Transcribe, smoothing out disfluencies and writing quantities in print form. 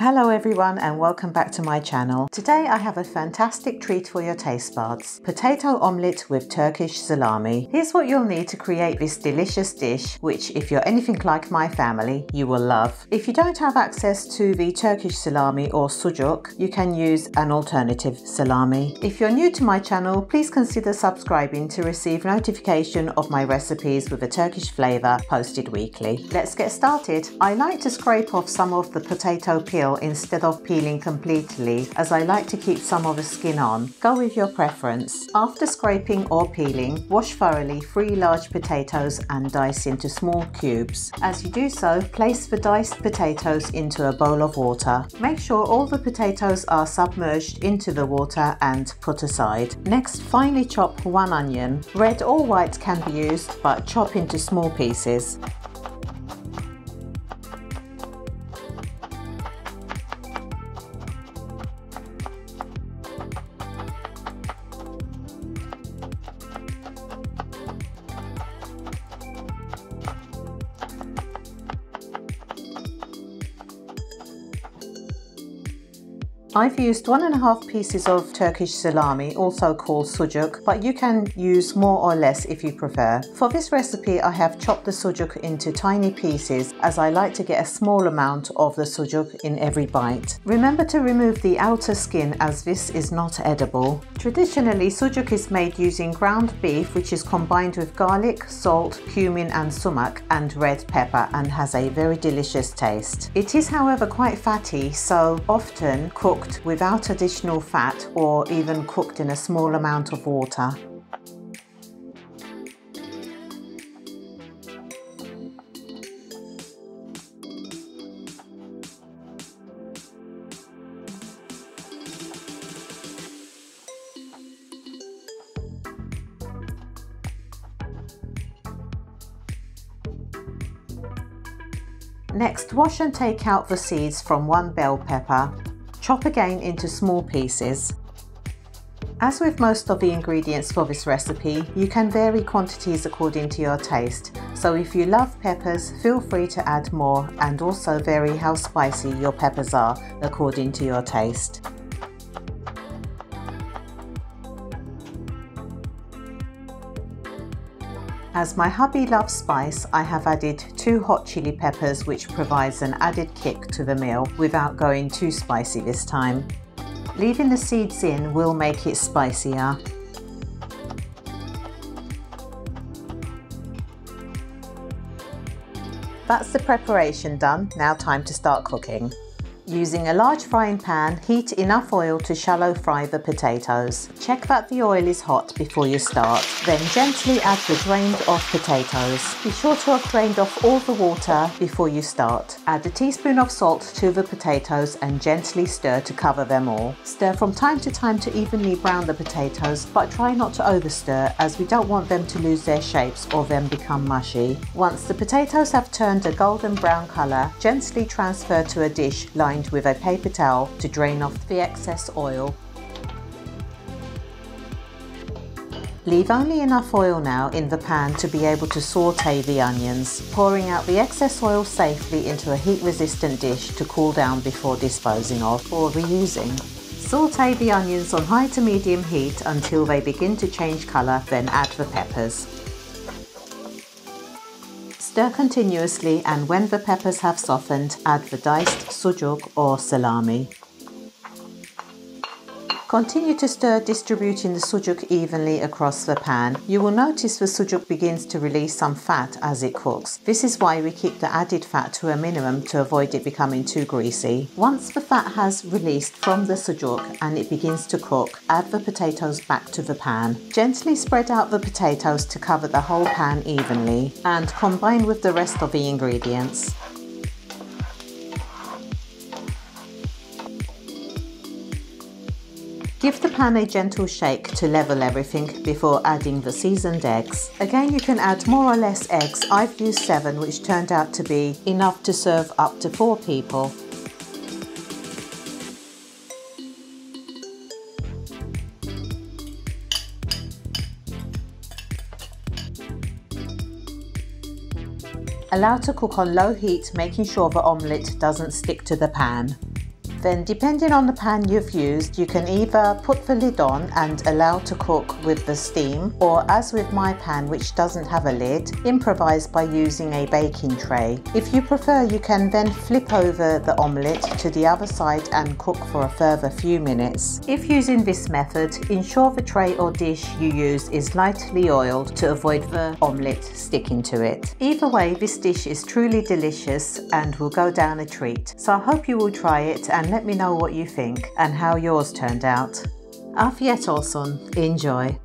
Hello everyone and welcome back to my channel. Today I have a fantastic treat for your taste buds. Potato omelette with Turkish salami. Here's what you'll need to create this delicious dish, which if you're anything like my family, you will love. If you don't have access to the Turkish salami or sucuk, you can use an alternative salami. If you're new to my channel, please consider subscribing to receive notification of my recipes with a Turkish flavour posted weekly. Let's get started. I like to scrape off some of the potato peel instead of peeling completely, as I like to keep some of the skin on. Go with your preference. After scraping or peeling, wash thoroughly 3 large potatoes and dice into small cubes. As you do so, place the diced potatoes into a bowl of water. Make sure all the potatoes are submerged into the water and put aside. Next, finely chop 1 onion. Red or white can be used, but chop into small pieces. I've used 1.5 pieces of Turkish salami, also called sucuk, but you can use more or less if you prefer. For this recipe, I have chopped the sucuk into tiny pieces, as I like to get a small amount of the sucuk in every bite. Remember to remove the outer skin, as this is not edible. Traditionally, sucuk is made using ground beef, which is combined with garlic, salt, cumin and sumac and red pepper, and has a very delicious taste. It is, however, quite fatty, so often cooked without additional fat or even cooked in a small amount of water. Next, wash and take out the seeds from 1 bell pepper. Chop again into small pieces. As with most of the ingredients for this recipe, you can vary quantities according to your taste. So if you love peppers, feel free to add more, and also vary how spicy your peppers are according to your taste. As my hubby loves spice, I have added 2 hot chili peppers, which provides an added kick to the meal without going too spicy this time. Leaving the seeds in will make it spicier. That's the preparation done. Now time to start cooking. Using a large frying pan, heat enough oil to shallow fry the potatoes. Check that the oil is hot before you start. Then gently add the drained off potatoes. Be sure to have drained off all the water before you start. Add a teaspoon of salt to the potatoes and gently stir to cover them all. Stir from time to time to evenly brown the potatoes, but try not to overstir, as we don't want them to lose their shapes or then become mushy. Once the potatoes have turned a golden brown colour, gently transfer to a dish lined with a paper towel to drain off the excess oil. Leave only enough oil now in the pan to be able to saute the onions, pouring out the excess oil safely into a heat-resistant dish to cool down before disposing of or reusing. Saute the onions on high to medium heat until they begin to change colour, then add the peppers. Stir continuously, and when the peppers have softened, add the diced sucuk or salami. Continue to stir, distributing the sucuk evenly across the pan. You will notice the sucuk begins to release some fat as it cooks. This is why we keep the added fat to a minimum to avoid it becoming too greasy. Once the fat has released from the sucuk and it begins to cook, add the potatoes back to the pan. Gently spread out the potatoes to cover the whole pan evenly and combine with the rest of the ingredients. Give the pan a gentle shake to level everything before adding the seasoned eggs. Again, you can add more or less eggs. I've used 7, which turned out to be enough to serve up to 4 people. Allow to cook on low heat, making sure the omelette doesn't stick to the pan. Then depending on the pan you've used, you can either put the lid on and allow to cook with the steam, or as with my pan which doesn't have a lid, improvise by using a baking tray. If you prefer, you can then flip over the omelette to the other side and cook for a further few minutes. If using this method, ensure the tray or dish you use is lightly oiled to avoid the omelette sticking to it. Either way, this dish is truly delicious and will go down a treat. So I hope you will try it and let me know what you think and how yours turned out. Afiyet olsun. Enjoy.